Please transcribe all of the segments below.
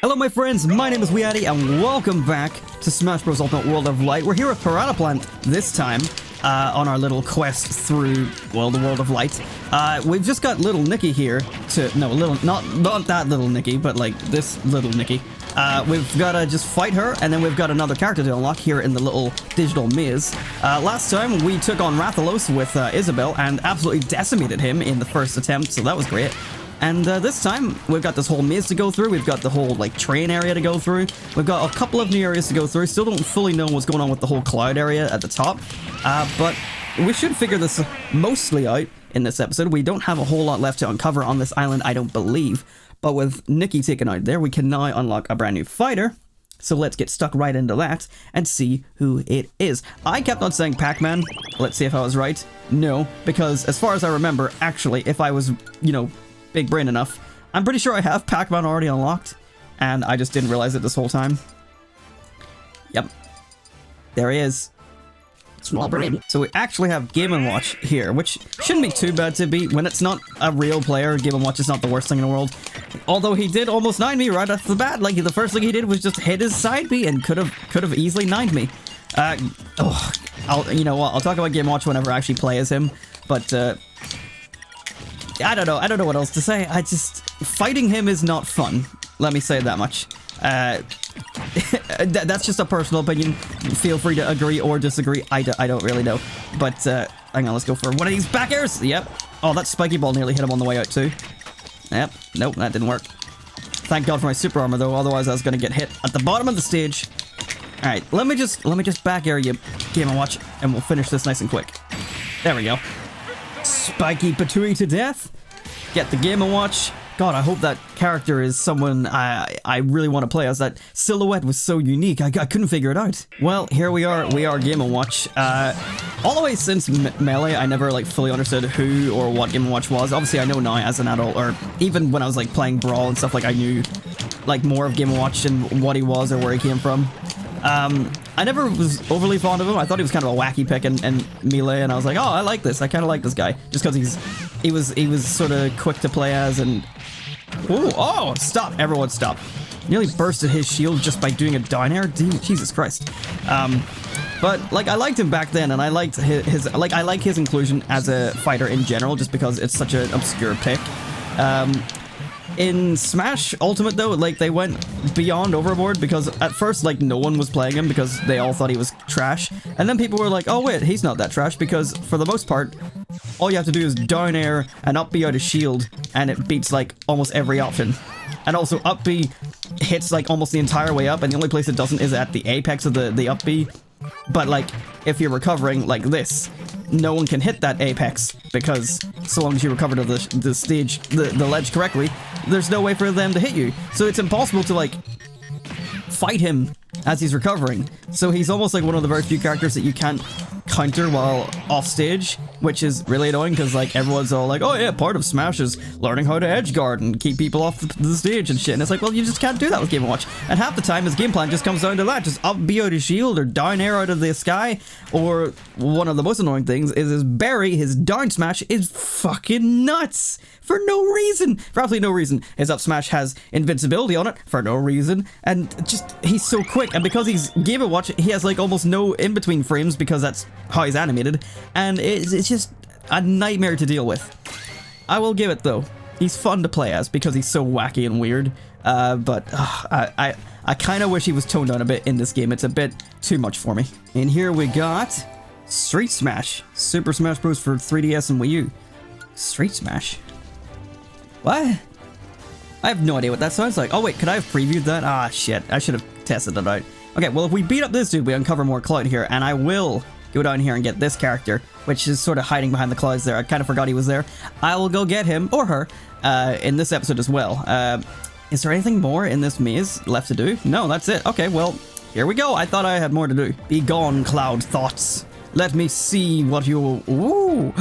Hello my friends, my name is WeeAddy and welcome back to Smash Bros. Ultimate World of Light. We're here with Piranha Plant this time on our little quest through, well, the World of Light. We've just got little Nikki here to, no, not that little Nikki, but like this little Nikki. We've got to just fight her, and then we've got another character to unlock here in the little digital maze. Last time we took on Rathalos with Isabelle and absolutely decimated him in the first attempt, so that was great. And this time, we've got this whole maze to go through, we've got the whole, like, train area to go through, we've got a couple of new areas to go through, still don't fully know what's going on with the whole cloud area at the top, but we should figure this mostly out in this episode. We don't have a whole lot left to uncover on this island, I don't believe, but with Nikki taken out there, we can now unlock a brand new fighter. So let's get stuck right into that and see who it is. I kept on saying Pac-Man. Let's see if I was right. No, because as far as I remember, actually, if I was, you know, big brain enough, I'm pretty sure I have Pac-Man already unlocked, and I just didn't realize it this whole time. Yep. There he is. Small brain. So we actually have Game & Watch here, which shouldn't be too bad to beat. When it's not a real player, Game & Watch is not the worst thing in the world. Although he did almost 9 me right off the bat. Like, the first thing he did was just hit his side B and could have easily 9'd me. You know what, I'll talk about Game & Watch whenever I actually play as him, but I don't know what else to say. Fighting him is not fun. Let me say that much. That's just a personal opinion. Feel free to agree or disagree. I don't really know. But, hang on, let's go for one of these back airs. Yep. Oh, that spiky ball nearly hit him on the way out too. Yep. Nope, that didn't work. Thank God for my super armor though, otherwise I was gonna get hit at the bottom of the stage. Alright, let me just back air you, Game & Watch, and we'll finish this nice and quick. There we go. Spiky Patooey to death. Get the Game & Watch. God, I hope that character is someone I really want to play as. That silhouette was so unique, I couldn't figure it out. Well, here we are Game & Watch. All the way since Melee, I never like fully understood who or what Game & Watch was. Obviously, I know now as an adult, or even when I was like playing Brawl and stuff, like I knew like more of Game & Watch and what he was or where he came from. I never was overly fond of him. I thought he was kind of a wacky pick in Melee, and I was like, oh, I like this. I kind of like this guy. Just because he was sort of quick to play as, and... Ooh, oh, stop. Everyone stop. Nearly bursted his shield just by doing a down air. Jesus Christ. But, like, I liked him back then, and I liked his like, I like his inclusion as a fighter in general, just because it's such an obscure pick. In Smash Ultimate though, like they went beyond overboard, because at first like no one was playing him because they all thought he was trash, and then people were like, oh wait, he's not that trash, because for the most part all you have to do is down air and up B out of shield and it beats like almost every option. And also up B hits like almost the entire way up, and the only place it doesn't is at the apex of the up B. But like if you're recovering like this, no one can hit that apex, because so long as you recover to the stage, the ledge correctly, there's no way for them to hit you. So it's impossible to like fight him as he's recovering. So he's almost like one of the very few characters that you can't counter while off stage, which is really annoying, because like everyone's all like, oh yeah, part of Smash is learning how to edge guard and keep people off the stage and shit, and it's like, well, you just can't do that with Game & Watch. And half the time his game plan just comes down to that, just up B out of shield or down air out of the sky, or one of the most annoying things is his berry, his down smash is fucking nuts for no reason, for absolutely no reason. His up smash has invincibility on it for no reason, and just he's so quick, and because he's Game & Watch, he has like almost no in between frames because that's how he's animated, and it's just a nightmare to deal with. I will give it though, he's fun to play as because he's so wacky and weird, but I kind of wish he was toned down a bit in this game. It's a bit too much for me. And here we got Street Smash, Super Smash Bros. For 3DS and Wii U. Street Smash? What? I have no idea what that sounds like. Oh wait, could I have previewed that? Ah shit, I should have tested it out. Okay, well if we beat up this dude, we uncover more cloud here, and I will go down here and get this character, which is sort of hiding behind the clouds there. I kind of forgot he was there. I will go get him, or her, in this episode as well. Is there anything more in this maze left to do? No, that's it. Okay, well, here we go. I thought I had more to do. Be gone, cloud thoughts. Let me see what you... Ooh,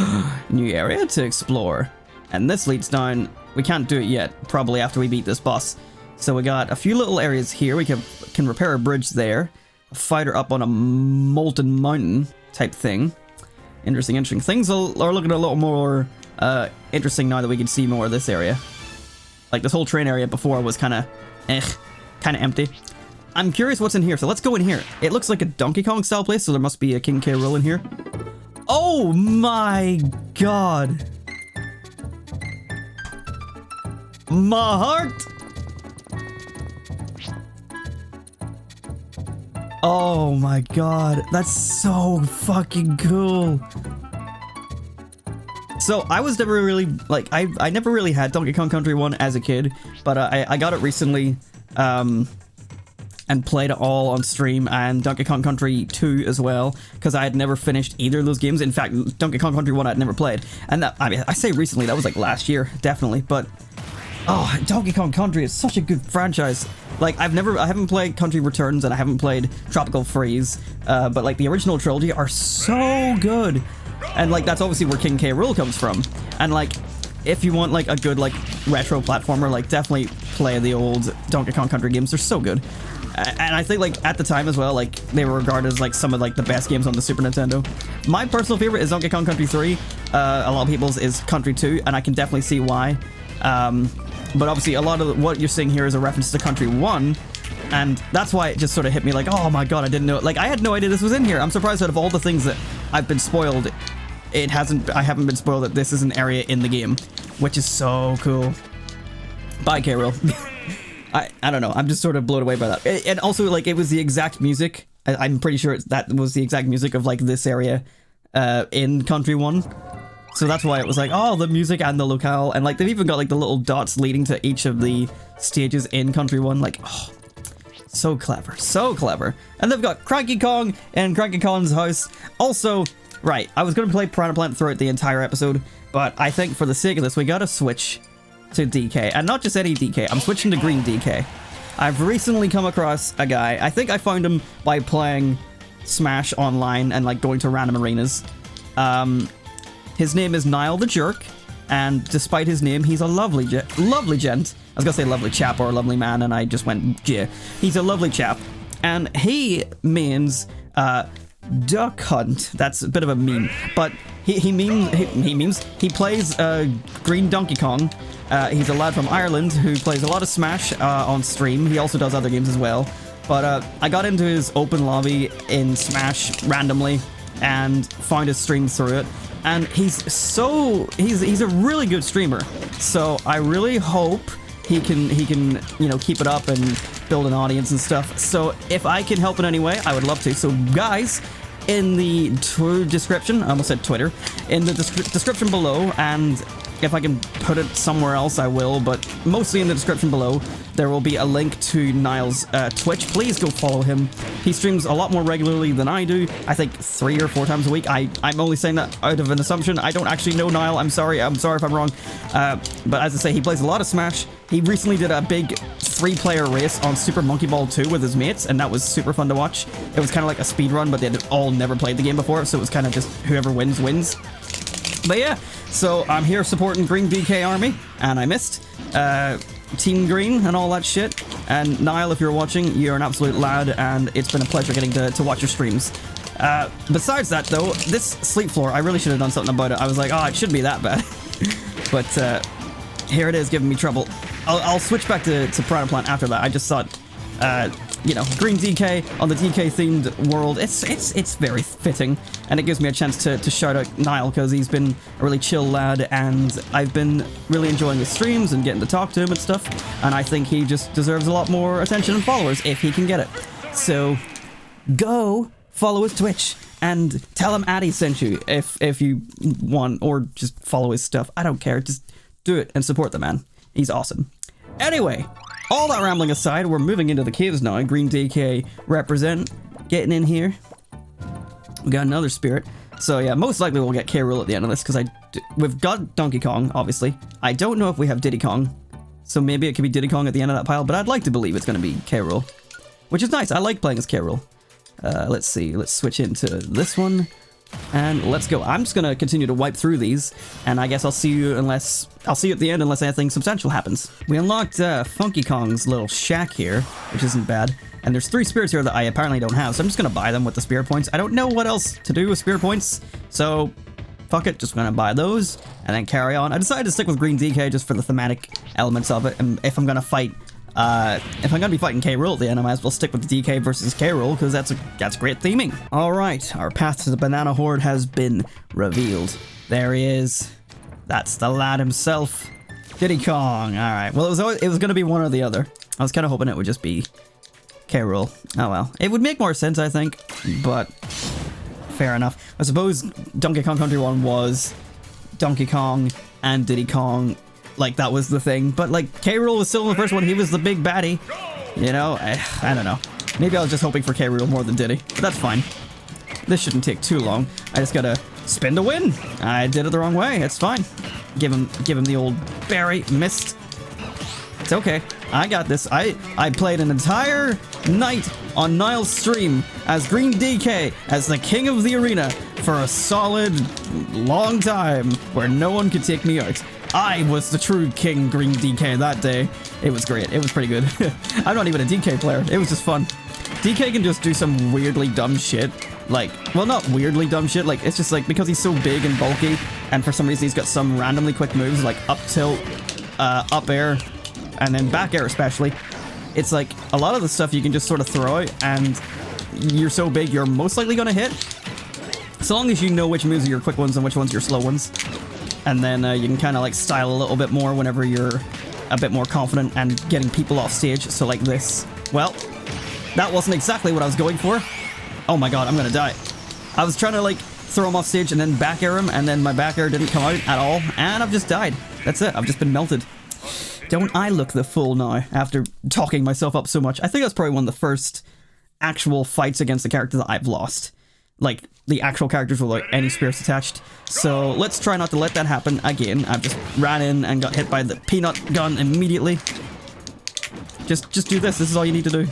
new area to explore. And this leads down... We can't do it yet, probably after we beat this boss. So we got a few little areas here. We can repair a bridge there. A fighter up on a molten mountain type thing. Interesting. Things are looking a little more interesting now that we can see more of this area. Like this whole train area before was kind of kind of empty. I'm curious what's in here, so let's go in here. It looks like a Donkey Kong style place, so there must be a King K. Rool in here. Oh my god. My heart. Oh my god, that's so fucking cool. So I was never really, like, I never really had Donkey Kong Country 1 as a kid, but I got it recently, and played it all on stream, and Donkey Kong Country 2 as well, because I had never finished either of those games. In fact, Donkey Kong Country 1 I'd never played, and that, I mean, I say recently, that was like last year, definitely, but oh, Donkey Kong Country is such a good franchise. Like, I haven't played Country Returns, and I haven't played Tropical Freeze, but like the original trilogy are so good. And like, that's obviously where King K. Rool comes from. And like, if you want like a good like retro platformer, like definitely play the old Donkey Kong Country games. They're so good. And I think like at the time as well, like they were regarded as like some of like the best games on the Super Nintendo. My personal favorite is Donkey Kong Country 3. A lot of people's is Country 2, and I can definitely see why. But obviously a lot of what you're seeing here is a reference to Country 1. And that's why it just sort of hit me like, oh my god, I didn't know it. Like, I had no idea this was in here. I'm surprised out of all the things that I've been spoiled, I haven't been spoiled that this is an area in the game, which is so cool. Bye, K. Rool. I don't know. I'm just sort of blown away by that. And also, like, it was the exact music. I'm pretty sure that was the exact music of, like, this area in Country 1. So that's why it was like, oh, the music and the locale. And, like, they've even got, like, the little dots leading to each of the stages in Country 1. Like, oh, so clever. So clever. And they've got Cranky Kong and Cranky Kong's house. Also, right, I was going to play Piranha Plant throughout the entire episode, but I think for the sake of this, we gotta switch to DK. And not just any DK, I'm switching to Green DK. I've recently come across a guy, I think I found him by playing Smash online and like going to random arenas. His name is Niallthejerk, and despite his name, he's a lovely gent. I was gonna say lovely chap or a lovely man, and I just went, yeah. He's a lovely chap, and he means duck hunt. That's a bit of a meme, but he plays Green Donkey Kong. He's a lad from Ireland who plays a lot of Smash on stream. He also does other games as well. But I got into his open lobby in Smash randomly and found his stream through it. And he's a really good streamer. So I really hope he can you know, keep it up and build an audience and stuff. So if I can help in any way, I would love to. So guys, in the description, I almost said Twitter, in the description below, and if I can put it somewhere else, I will, but mostly in the description below, there will be a link to Niall's Twitch. Please go follow him. He streams a lot more regularly than I do. I think 3 or 4 times a week. I'm only saying that out of an assumption. I don't actually know Niall. I'm sorry if I'm wrong. But as I say, he plays a lot of Smash. He recently did a big 3-player race on Super Monkey Ball 2 with his mates, and that was super fun to watch. It was kind of like a speed run, but they had all never played the game before, so it was kind of just whoever wins, wins. But yeah, so I'm here supporting Green DK Army, and I missed Team Green and all that shit. And Niall, if you're watching, you're an absolute lad, and it's been a pleasure getting to watch your streams. Besides that, though, this sleep floor, I really should have done something about it. I was like, oh, it shouldn't be that bad. But here it is giving me trouble. I'll switch back to Piranha Plant after that. I just thought, you know, Green DK on the DK-themed world, it's very fitting, and it gives me a chance to shout out Niall, because he's been a really chill lad, and I've been really enjoying his streams and getting to talk to him and stuff, and I think he just deserves a lot more attention and followers if he can get it. So, go follow his Twitch, and tell him Addy sent you if you want, or just follow his stuff. I don't care, just do it and support the man. He's awesome. Anyway, all that rambling aside, we're moving into the caves now. Green DK represent, getting in here. We got another spirit. So yeah, most likely we'll get K. Rool at the end of this, because we've got Donkey Kong, obviously. I don't know if we have Diddy Kong, so maybe it could be Diddy Kong at the end of that pile, but I'd like to believe it's going to be K. Rool, which is nice. I like playing as K. Rool. Let's see, let's switch into this one. And let's go. I'm just gonna continue to wipe through these, and I guess I'll see you at the end unless anything substantial happens. We unlocked Funky Kong's little shack here, which isn't bad. And there's 3 spirits here that I apparently don't have, so I'm just gonna buy them with the spirit points. I don't know what else to do with spirit points, so fuck it, just gonna buy those and then carry on. I decided to stick with Green DK just for the thematic elements of it, and if I'm gonna fight If I'm gonna be fighting K. Rool at the end, I might as well stick with the DK versus K. Rool, because that's great theming. Alright, our path to the banana horde has been revealed. There he is. That's the lad himself. Diddy Kong. Alright, well it was gonna be one or the other. I was kinda hoping it would just be K. Rool. Oh well. It would make more sense, I think, but fair enough. I suppose Donkey Kong Country 1 was Donkey Kong and Diddy Kong. Like, that was the thing. But, like, K. Rool was still in the first one. He was the big baddie. You know? I don't know. Maybe I was just hoping for K. Rool more than Diddy. But that's fine. This shouldn't take too long. I just gotta spin to win. I did it the wrong way. It's fine. Give him the old berry. Missed. It's okay. I got this. I played an entire night on Niall's stream as Green DK, as the king of the arena, for a solid, long time, where no one could take me out. I was the true king, Green DK, that day. It was great. It was pretty good. I'm not even a DK player. It was just fun. DK can just do some weirdly dumb shit. Like, well, not weirdly dumb shit. Like, it's just like, because he's so big and bulky, and for some reason he's got some randomly quick moves, like up tilt, up air, and then back air especially. It's like, a lot of the stuff you can just sort of throw out, and you're so big, you're most likely gonna hit. So long as you know which moves are your quick ones and which ones are your slow ones. And then you can kind of like style a little bit more whenever you're a bit more confident and getting people off stage. So like this. Well, that wasn't exactly what I was going for. Oh my god, I'm gonna die. I was trying to like throw him off stage and then back air him, and then my back air didn't come out at all, and I've just died. That's it, I've just been melted. Don't I look the fool now after talking myself up so much? I think that's probably one of the first actual fights against the character that I've lost. Like, the actual characters without any spirits attached. So let's try not to let that happen again. I've just ran in and got hit by the peanut gun immediately. Just do this. This is all you need to do.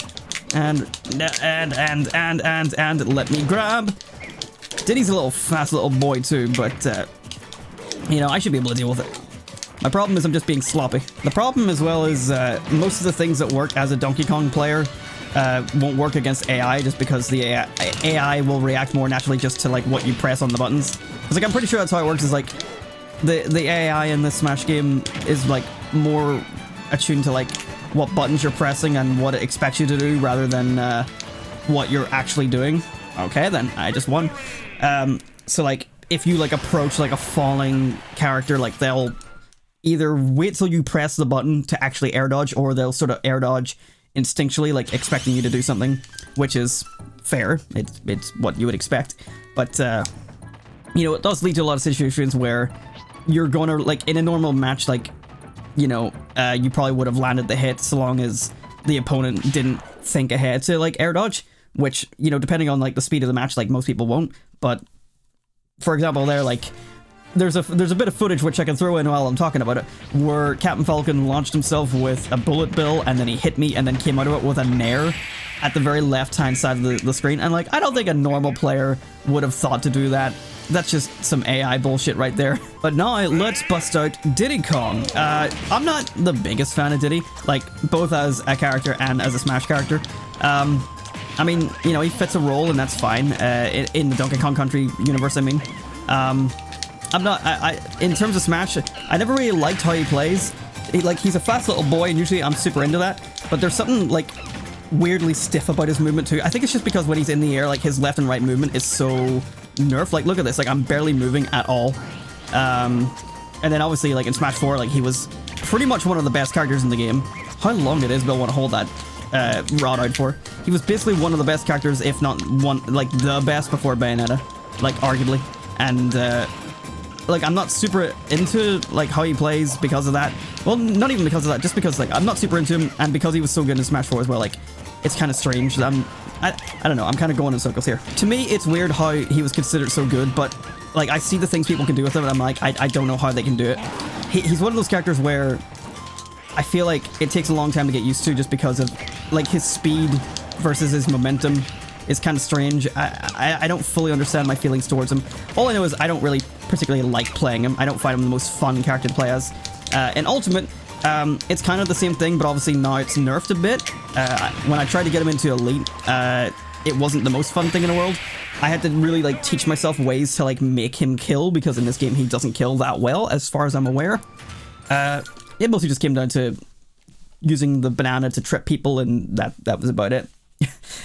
And let me grab. Diddy's a little fast little boy too, but you know, I should be able to deal with it. My problem is I'm just being sloppy. The problem as well is most of the things that work as a Donkey Kong player won't work against AI, just because the AI will react more naturally just to like what you press on the buttons. Because like I'm pretty sure that's how it works, is like the AI in this Smash game is like more attuned to like what buttons you're pressing and what it expects you to do rather than what you're actually doing. Okay, then I just won. So like if you like approach like a falling character, like they'll either wait till you press the button to actually air dodge, or they'll sort of air dodge instinctually, like expecting you to do something, which is fair. It's what you would expect. But you know, it does lead to a lot of situations where you're gonna, like in a normal match, like, you know, you probably would have landed the hit so long as the opponent didn't think ahead to like air dodge, which, you know, depending on like the speed of the match, like most people won't. But for example, there, like there's a bit of footage which I can throw in while I'm talking about it, where Captain Falcon launched himself with a bullet bill, and then he hit me and then came out of it with a nair at the very left-hand side of the screen. And like, I don't think a normal player would have thought to do that. That's just some AI bullshit right there. But now let's bust out Diddy Kong. I'm not the biggest fan of Diddy, like both as a character and as a Smash character. I mean, you know, he fits a role and that's fine, in the Donkey Kong Country universe, I mean. I'm not, in terms of Smash, I never really liked how he plays. He's a fast little boy, and usually I'm super into that, but there's something, like, weirdly stiff about his movement, too. I think it's just because when he's in the air, like, his left and right movement is so nerfed. Like, look at this, like, I'm barely moving at all. And then, obviously, like, in Smash 4, like, he was pretty much one of the best characters in the game. How long did Isabel want to hold that rod out for? He was basically one of the best characters, if not one, like, the best before Bayonetta. Like, arguably. And, like, I'm not super into, like, how he plays because of that. Well, not even because of that, just because, like, I'm not super into him, and because he was so good in Smash 4 as well, like, it's kind of strange. I don't know, I'm kind of going in circles here. To me, it's weird how he was considered so good, but, like, I see the things people can do with him, and I'm like, I don't know how they can do it. He's one of those characters where I feel like it takes a long time to get used to, just because of, like, his speed versus his momentum is kind of strange. I don't fully understand my feelings towards him. All I know is I don't really particularly like playing him. I don't find him the most fun character to play as. In Ultimate, it's kind of the same thing, but obviously now it's nerfed a bit. When I tried to get him into Elite, it wasn't the most fun thing in the world. I had to really, like, teach myself ways to, like, make him kill, because in this game he doesn't kill that well, as far as I'm aware. It mostly just came down to using the banana to trip people, and that was about it.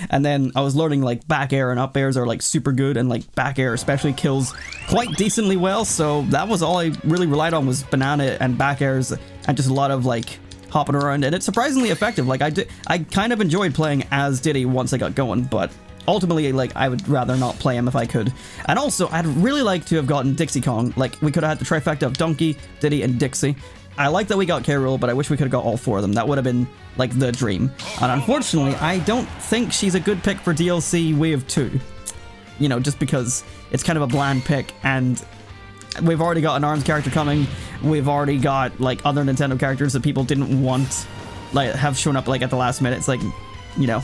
And then I was learning like back air and up airs are like super good, and like back air especially kills quite decently well, so that was all I really relied on, was banana and back airs and just a lot of like hopping around, and it's surprisingly effective. Like I kind of enjoyed playing as Diddy once I got going, but ultimately like I would rather not play him if I could. And also I'd really like to have gotten Dixie Kong. Like we could have had the trifecta of Donkey, Diddy, and Dixie. I like that we got Rool, but I wish we could have got all 4 of them. That would have been like the dream. And unfortunately, I don't think she's a good pick for DLC Wave 2. You know, just because it's kind of a bland pick, and we've already got an ARMS character coming. We've already got like other Nintendo characters that people didn't want, like have shown up like at the last minute. It's like, you know,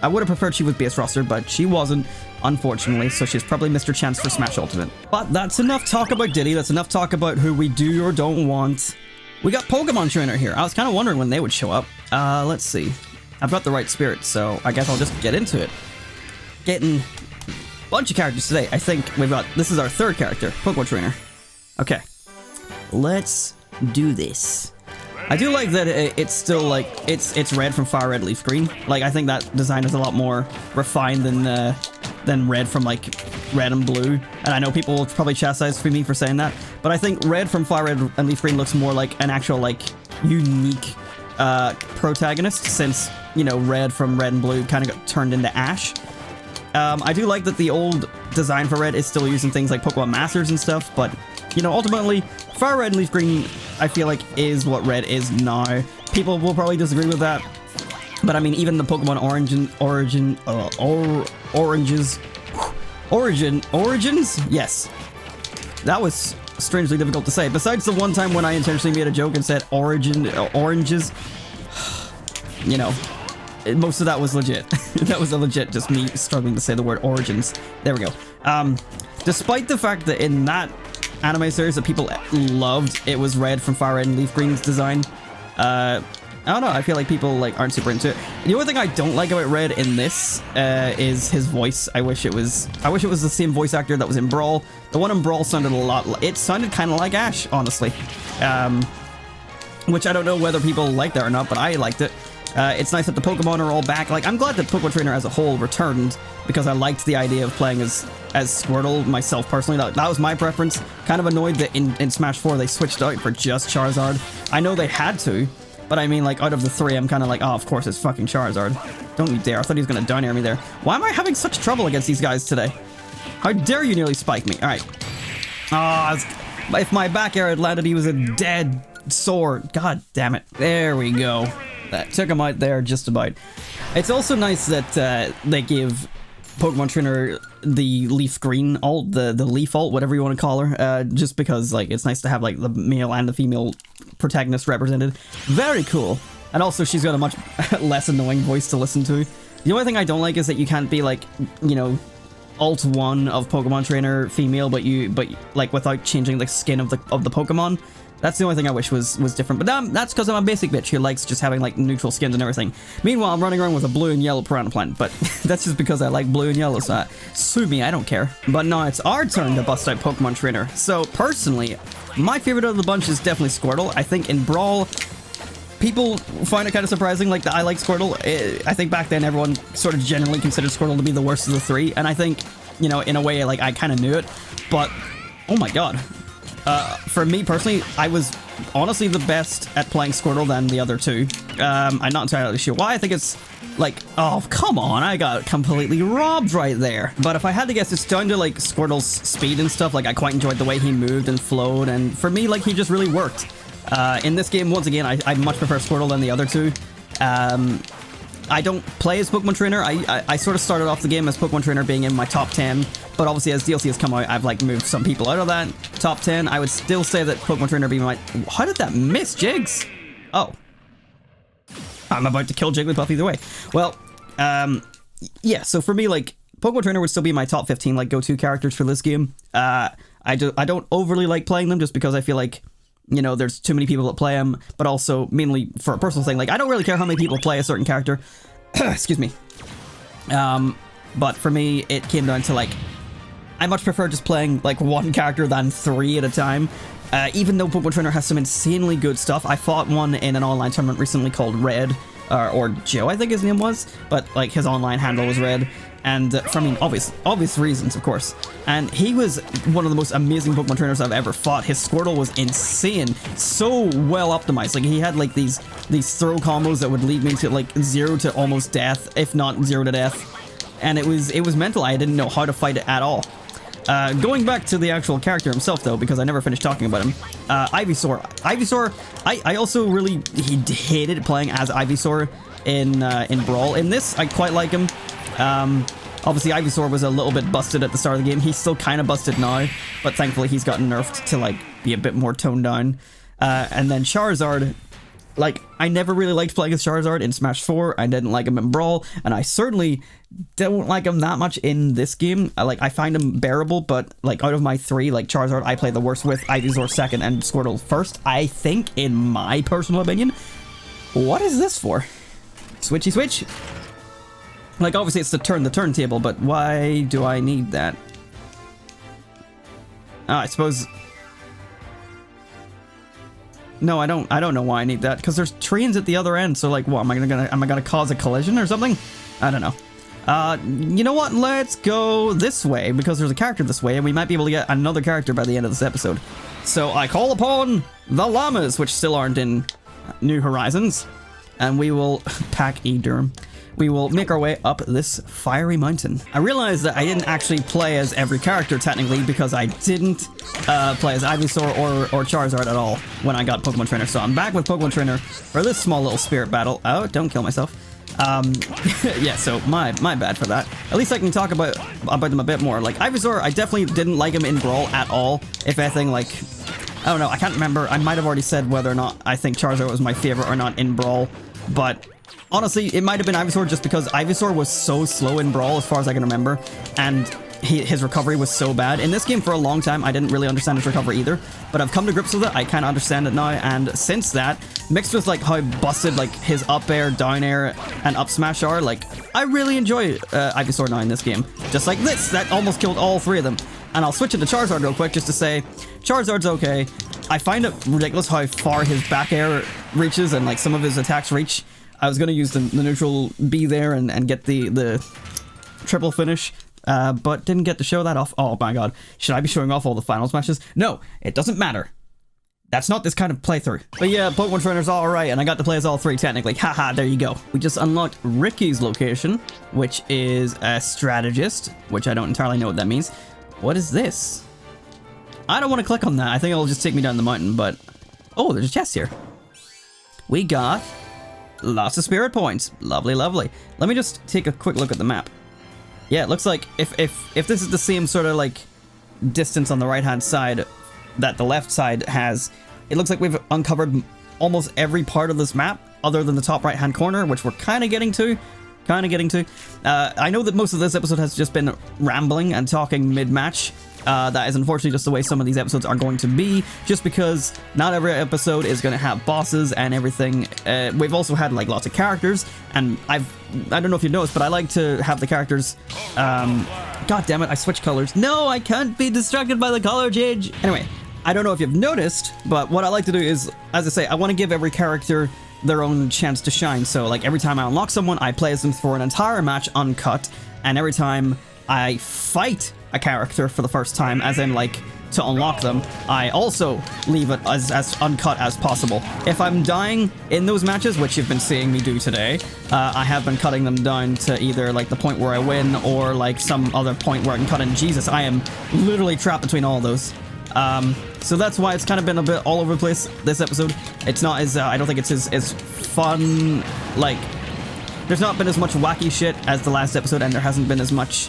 I would have preferred she was base roster, but she wasn't, unfortunately, so she's probably missed her chance for Smash Ultimate. But that's enough talk about Diddy. That's enough talk about who we do or don't want. We got Pokémon Trainer here. I was kind of wondering when they would show up. Let's see. I've got the right spirit, so I guess I'll just get into it. Getting a bunch of characters today. I think we've got, this is our 3rd character, Pokémon Trainer. Okay. Let's do this. I do like that it's still like, it's red from Fire Red Leaf Green. Like, I think that design is a lot more refined than red from like red and blue, and I know people will probably chastise me for saying that, but I think red from Fire Red and Leaf Green looks more like an actual like unique protagonist, since, you know, red from red and blue kind of got turned into Ash. I do like that the old design for red is still using things like Pokemon Masters and stuff, but, you know, ultimately Fire Red and Leaf Green I feel like is what red is now. People will probably disagree with that, but I mean, even the Pokemon Origins? Yes. That was strangely difficult to say. Besides the one time when I intentionally made a joke and said oranges, you know, most of that was legit. That was a legit just me struggling to say the word origins. There we go. Despite the fact that in that anime series that people loved, it was red from Fire Red and Leaf Green's design, I don't know, I feel like people like aren't super into it. The only thing I don't like about Red in this is his voice. I wish it was the same voice actor that was in Brawl. The one in Brawl sounded a lot, it sounded kind of like Ash, honestly. Which I don't know whether people like that or not, but I liked it. It's nice that the Pokemon are all back. Like, I'm glad that Pokemon Trainer as a whole returned, because I liked the idea of playing as Squirtle myself personally. That was my preference. Kind of annoyed that in Smash 4 they switched out for just Charizard. I know they had to, but I mean, like, out of the 3, I'm kind of like, oh, of course it's fucking Charizard. Don't you dare. I thought he was going to die near me there. Why am I having such trouble against these guys today? How dare you nearly spike me? Alright. If my back air had landed, he was a dead sword. God damn it. There we go. That took him out there just about. It's also nice that they give Pokemon Trainer the Leaf Green ult, the Leaf ult, whatever you want to call her, just because, like, it's nice to have, like, the male and the female protagonist represented. Very cool. And also, she's got a much less annoying voice to listen to. The only thing I don't like is that you can't be, like, you know, Alt 1 of Pokemon Trainer female, but like, without changing the skin of the Pokemon. That's the only thing I wish was different, but that's because I'm a basic bitch who likes just having, like, neutral skins and everything. Meanwhile, I'm running around with a blue and yellow piranha plant, but that's just because I like blue and yellow, so sue me, I don't care. But now it's our turn to bust out Pokemon Trainer. So, personally, my favorite of the bunch is definitely Squirtle. I think in Brawl, people find it kind of surprising, like, that I like Squirtle. I think back then everyone sort of generally considered Squirtle to be the worst of the 3, and I think, you know, in a way, like, I kind of knew it, but, oh my god. For me personally, I was honestly the best at playing Squirtle than the other 2. I'm not entirely sure why. I think it's like, oh, come on, I got completely robbed right there. But if I had to guess, it's down to, like, Squirtle's speed and stuff. Like, I quite enjoyed the way he moved and flowed, and for me, like, he just really worked. In this game, once again, I much prefer Squirtle than the other 2. I don't play as Pokemon Trainer. I sort of started off the game as Pokemon Trainer being in my top 10, but obviously as DLC has come out, I've, like, moved some people out of that top 10. I would still say that Pokemon Trainer being my... How did that miss, Jigs? Oh. I'm about to kill Jigglypuff either way. Well, yeah, so for me, like, Pokemon Trainer would still be my top 15, like, go-to characters for this game. I don't overly like playing them just because I feel like, you know, there's too many people that play them, but also mainly for a personal thing. Like, I don't really care how many people play a certain character. Excuse me. But for me, it came down to, like, I much prefer just playing, like, one character than 3 at a time. Even though Pokémon Trainer has some insanely good stuff, I fought one in an online tournament recently called Red, or Joe, I think his name was, but like his online handle was Red, and for obvious reasons, of course. And he was one of the most amazing Pokemon trainers I've ever fought. His Squirtle was insane, so well optimized. Like he had like these throw combos that would lead me to like 0 to almost death, if not 0 to death, and it was mental. I didn't know how to fight it at all. Going back to the actual character himself, though, because I never finished talking about him, Ivysaur. Ivysaur, I also really hated playing as Ivysaur in Brawl. In this, I quite like him. Obviously, Ivysaur was a little bit busted at the start of the game. He's still kind of busted now, but thankfully he's gotten nerfed to, like, be a bit more toned down. And then Charizard, like, I never really liked playing as Charizard in Smash 4. I didn't like him in Brawl, and I certainly don't like him that much in this game. I find him bearable, but, like, out of my 3, like, Charizard I play the worst with, Ivysaur second, and Squirtle first, I think, in my personal opinion. What is this for? Switchy switch? Like, obviously it's to turn the turntable, but why do I need that? I suppose... No, I don't know why I need that, because there's trains at the other end, so like, what, am I gonna cause a collision or something? I don't know. You know what, let's go this way, because there's a character this way, and we might be able to get another character by the end of this episode. So I call upon the llamas, which still aren't in New Horizons, and we will pack a Durham. We will make our way up this fiery mountain. I realized that I didn't actually play as every character technically because I didn't play as Ivysaur or Charizard at all when I got Pokemon Trainer. So I'm back with Pokemon Trainer for this small little spirit battle. Oh, don't kill myself. Yeah, so my bad for that. At least I can talk about them a bit more. Like Ivysaur, I definitely didn't like him in Brawl at all. If anything, like, I don't know, I can't remember. I might have already said whether or not I think Charizard was my favorite or not in Brawl, but honestly, it might have been Ivysaur just because Ivysaur was so slow in Brawl as far as I can remember, and his recovery was so bad. In this game for a long time, I didn't really understand his recovery either, but I've come to grips with it. I kind of understand it now, and since that, mixed with like how busted like his up air, down air, and up smash are, like, I really enjoy Ivysaur now in this game. Just like this, that almost killed all 3 of them. And I'll switch it to Charizard real quick just to say, Charizard's okay. I find it ridiculous how far his back air reaches and like some of his attacks reach. I was going to use the neutral B there and get the triple finish, but didn't get to show that off. Oh my god. Should I be showing off all the final smashes? No, it doesn't matter. That's not this kind of playthrough. But yeah, Pokemon Trainer's alright, and I got to play as all 3 technically. Haha, there you go. We just unlocked Ricky's location, which is a strategist, which I don't entirely know what that means. What is this? I don't want to click on that. I think it'll just take me down the mountain, but... Oh, there's a chest here. We got... lots of spirit points. Lovely, lovely. Let me just take a quick look at the map. Yeah, it looks like if this is the same sort of like distance on the right hand side that the left side has, it looks like we've uncovered almost every part of this map other than the top right hand corner, which we're kind of getting to. I know that most of this episode has just been rambling and talking mid-match. That is unfortunately just the way some of these episodes are going to be, just because not every episode is going to have bosses and everything. We've also had like lots of characters, and I don't know if you've noticed, but I like to have the characters, god damn it, I switched colors. No, I can't be distracted by the color change. Anyway, I don't know if you've noticed, but what I like to do is, as I say, I want to give every character their own chance to shine. So like every time I unlock someone, I play as them for an entire match uncut, and every time I fight a character for the first time, as in like to unlock them, I also leave it as uncut as possible. If I'm dying in those matches, which you've been seeing me do today, I have been cutting them down to either like the point where I win or like some other point where I can cut in. Jesus, I am literally trapped between all those. So that's why it's kind of been a bit all over the place this episode. It's not as, I don't think it's as fun, like, there's not been as much wacky shit as the last episode, and there hasn't been as much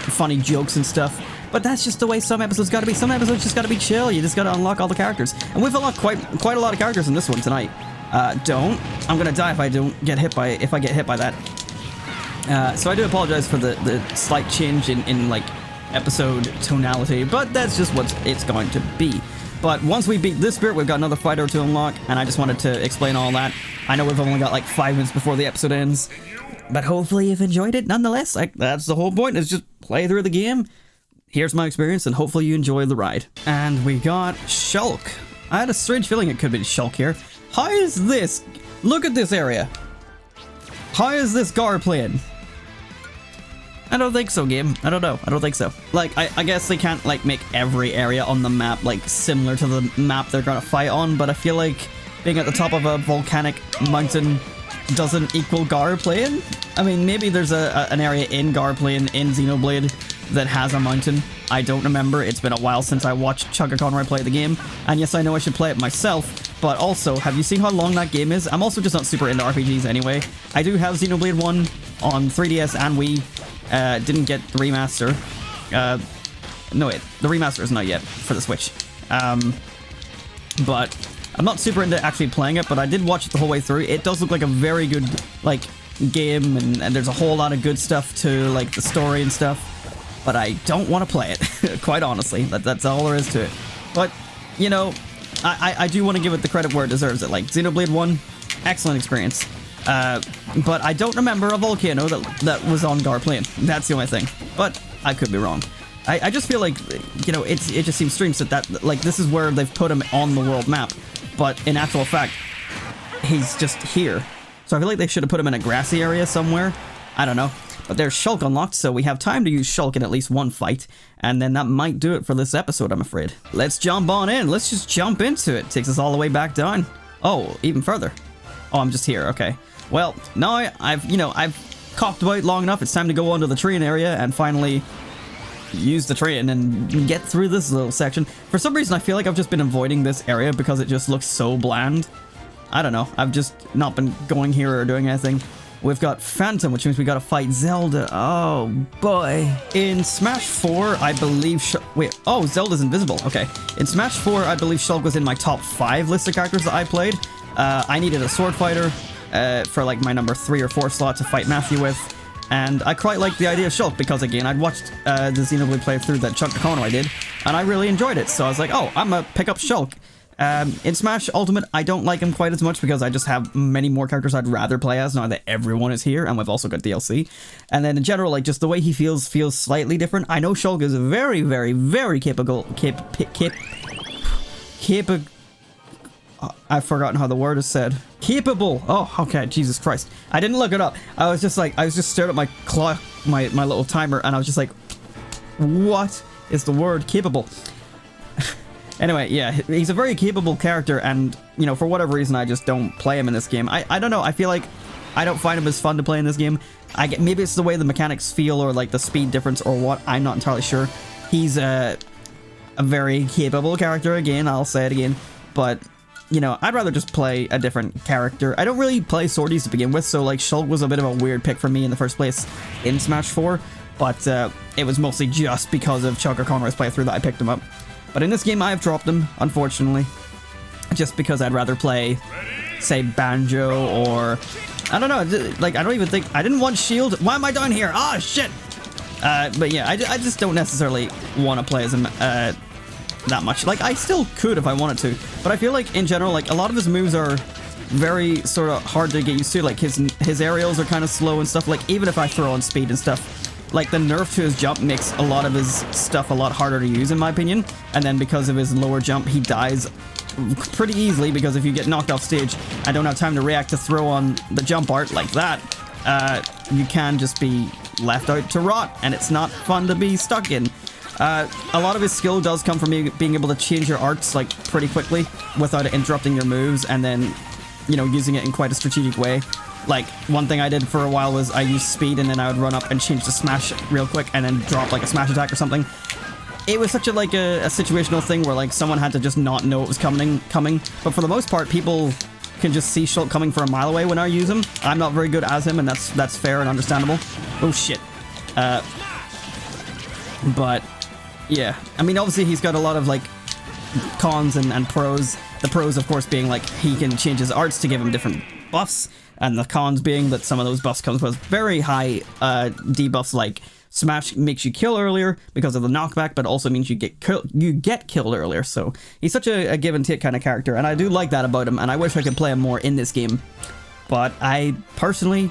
funny jokes and stuff. But that's just the way some episodes gotta be. Some episodes just gotta be chill. You just gotta unlock all the characters. And we've unlocked quite a lot of characters in this one tonight. I'm gonna die if I get hit by that. So I do apologize for the slight change in like episode tonality, but that's just what it's going to be. But once we beat this spirit, we've got another fighter to unlock, and I just wanted to explain all that. I know we've only got like 5 minutes before the episode ends, but hopefully you've enjoyed it nonetheless. Like, that's the whole point, is just play through the game. here's my experience, and hopefully you enjoy the ride. And we got Shulk. I had a strange feeling it could be Shulk here. How is this? Look at this area. How is this Gar playing? I don't think so, game. I don't know. I don't think so. Like, I guess they can't, like, make every area on the map, like, similar to the map they're gonna fight on, but I feel like being at the top of a volcanic mountain doesn't equal Gar playing. I mean, maybe there's an area in Gar playing in Xenoblade that has a mountain. I don't remember. It's been a while since I watched Chugga Conroy play the game, and yes, I know I should play it myself, but also, have you seen how long that game is? I'm also just not super into RPGs anyway. I do have Xenoblade 1 on 3DS and Wii. Didn't get the remaster. No, wait, the remaster is not yet for the Switch. But I'm not super into actually playing it, but I did watch it the whole way through. It does look like a very good, like, game, and there's a whole lot of good stuff to, like, the story and stuff. But I don't want to play it, quite honestly. That's all there is to it. But, you know, I do want to give it the credit where it deserves it. Like, Xenoblade 1, excellent experience. But I don't remember a volcano that was on Gar Plain. That's the only thing. But I could be wrong. I just feel like, you know, it just seems strange that, like, this is where they've put him on the world map. But in actual fact, he's just here. So I feel like they should have put him in a grassy area somewhere. I don't know. But there's Shulk unlocked, so we have time to use Shulk in at least one fight. And then that might do it for this episode, I'm afraid. Let's jump on in. Let's just jump into it. Takes us all the way back down. Oh, even further. Oh, I'm just here. Okay. Well, now I've cocked about long enough. It's time to go onto the train area and finally use the train and get through this little section. For some reason, I feel like I've just been avoiding this area because it just looks so bland. I don't know. I've just not been going here or doing anything. We've got Phantom, which means we gotta fight Zelda. Oh, boy. In Smash 4, I believe... Wait, oh, Zelda's invisible. Okay. In Smash 4, I believe Shulk was in my top 5 list of characters that I played. I needed a sword fighter for, like, my number 3 or 4 slot to fight Matthew with. And I quite liked the idea of Shulk because, again, I'd watched the Xenoblade playthrough that Chugga Conroy did, and I really enjoyed it. So I was like, oh, I'm gonna pick up Shulk. In Smash Ultimate, I don't like him quite as much because I just have many more characters I'd rather play as now that everyone is here, and we've also got DLC. And then in general, like, just the way he feels slightly different. I know Shulk is very, very, very capable. I've forgotten how the word is said. Capable. Oh, okay. Jesus Christ. I didn't look it up. I was just staring at my clock, my little timer, and I was just like, what is the word capable? Anyway, yeah, he's a very capable character, and, you know, for whatever reason, I just don't play him in this game. I don't know, I feel like I don't find him as fun to play in this game. Maybe it's the way the mechanics feel, or, like, the speed difference, or what, I'm not entirely sure. He's a very capable character, again, I'll say it again, but, you know, I'd rather just play a different character. I don't really play swordies to begin with, so, like, Shulk was a bit of a weird pick for me in the first place in Smash 4, but it was mostly just because of Chugga Conroy's playthrough that I picked him up. But in this game, I have dropped him, unfortunately. Just because I'd rather play, say, Banjo, or... I don't know, like, I don't even think... I didn't want Shield. Why am I down here? Ah, shit! But yeah, I just don't necessarily want to play as him that much. Like, I still could if I wanted to. But I feel like, in general, like, a lot of his moves are very sort of hard to get used to. Like, his aerials are kind of slow and stuff. Like, even if I throw on speed and stuff... Like, the nerf to his jump makes a lot of his stuff a lot harder to use, in my opinion. And then because of his lower jump, he dies pretty easily, because if you get knocked off stage and don't have time to react to throw on the jump art like that, you can just be left out to rot, and it's not fun to be stuck in. A lot of his skill does come from being able to change your arts, like, pretty quickly without interrupting your moves, and then, you know, using it in quite a strategic way. Like, one thing I did for a while was I used speed, and then I would run up and change the smash real quick and then drop, like, a smash attack or something. It was such a, like, a situational thing where, like, someone had to just not know it was coming. But for the most part, people can just see Shulk coming from a mile away when I use him. I'm not very good as him, and that's fair and understandable. Oh, shit. But, yeah. I mean, obviously, he's got a lot of, like, cons and pros. The pros, of course, being, like, he can change his arts to give him different buffs. And the cons being that some of those buffs comes with very high debuffs, like Smash makes you kill earlier because of the knockback, but also means you get killed earlier. So he's such a give and take kind of character, and I do like that about him, and I wish I could play him more in this game. But I personally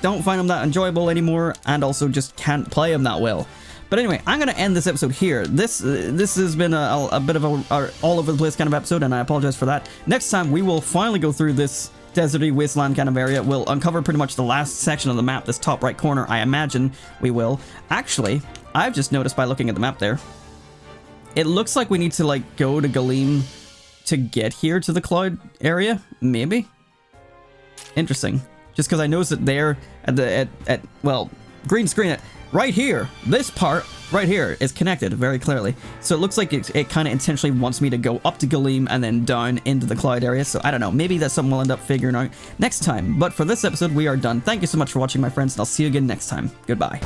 don't find him that enjoyable anymore, and also just can't play him that well. But anyway, I'm gonna end this episode here. This has been a bit of a all over the place kind of episode, and I apologize for that. Next time we will finally go through this deserty wasteland kind of area. We'll uncover pretty much the last section of the map, this top right corner. I imagine we will. Actually, I've just noticed by looking at the map there, it looks like we need to like go to Galeem to get here to the cloud area. Maybe. Interesting. Just because I noticed that there at well, green screen it right here. This part right here is connected very clearly. So it looks like it kind of intentionally wants me to go up to Galeem and then down into the cloud area. So I don't know. Maybe that's something we'll end up figuring out next time. But for this episode, we are done. Thank you so much for watching, my friends, and I'll see you again next time. Goodbye.